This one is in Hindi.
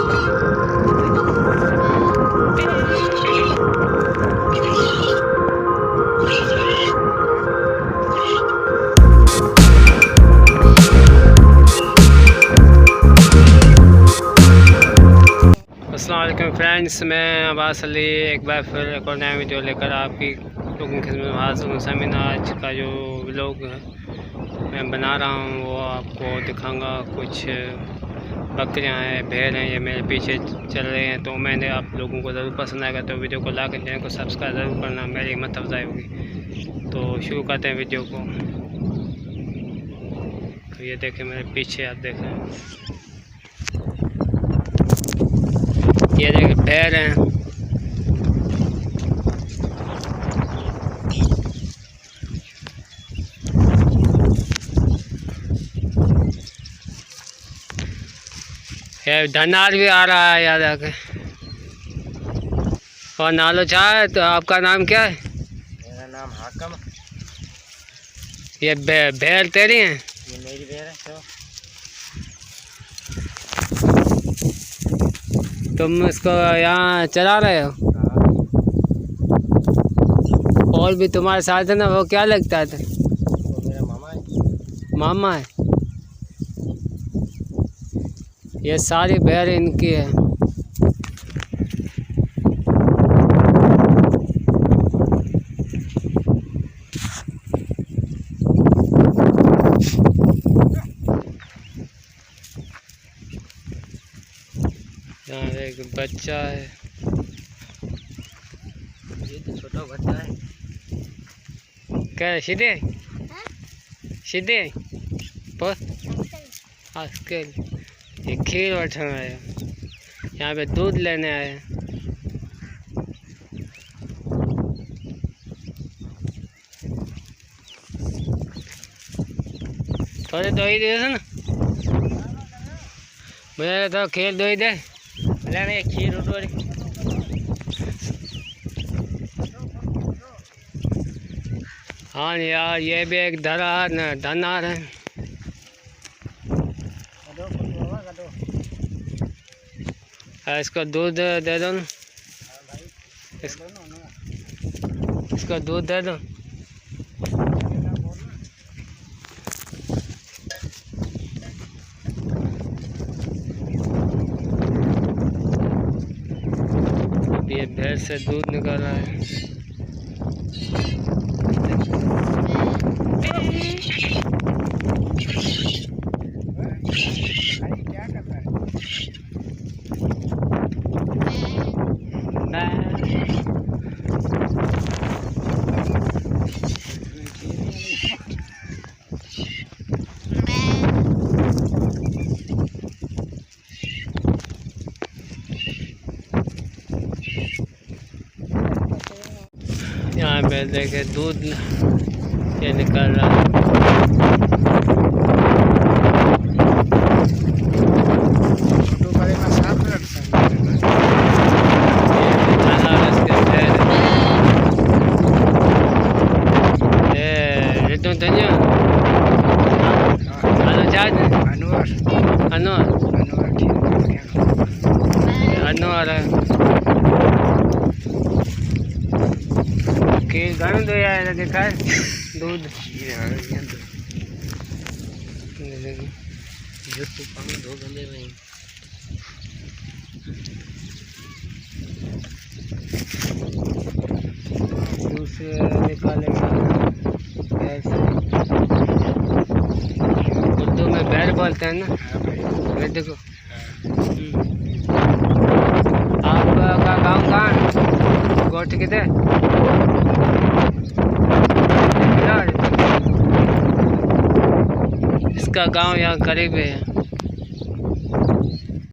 अस्सलाम वालेकुम फ्रेंड्स, मैं अब्बास अली एक बार फिर एक और नया वीडियो लेकर आपकी लोगों की खिदमत में हाजिर हूँ। समीना आज का जो व्लॉग मैं बना रहा हूँ वो आपको दिखाऊंगा। कुछ बकरियाँ हैं, भेड़ हैं, ये मेरे पीछे चल रहे हैं। तो मैंने आप लोगों को ज़रूर पसंद आएगा तो वीडियो को लाइक कर, चैनल को सब्सक्राइब ज़रूर करना, मेरी हिम्मत अफजाई होगी। तो शुरू करते हैं वीडियो को। तो ये देखें मेरे पीछे, आप देख रहे हैं, ये देखें पैर हैं। ये धनार भी आ रहा है याद आके। और नालो चाह है, तो आपका नाम क्या है? मेरा नाम हाकम। ये भेड़ तेरी हैं? ये मेरी भेड़ है। तुम इसको यहाँ चला रहे हो? और भी तुम्हारे साथ है ना, वो क्या लगता है? वो मेरा मामा है। मामा है? ये सारी भेड़ इनकी है। यहाँ एक बच्चा है। ये तो छोटा बच्चा है। क्या सीधे सीधे आजकल ये खीर बैठा है, यहाँ पे दूध लेने आए। थोड़े दो ही दे ना, मुझे तो खीर दो ही दे। लेने खीर उठो। हाँ यार, ये भी एक धनार है। इसको दूध दे दो ना, इसको दूध दे दो। ये भेड़ से दूध निकल रहा है। क्या कर रहा है? यहाँ पे देखे दूध ये निकल रहा है। घणो दो यार, देखा दूध दो गंदे में दूसरे निकालेगा। उर्दू में बैल बोलते हैं ना। ये देखो, आपका गाँव कहाँ है? गोट किधर? इसका गांव यहाँ करीब है।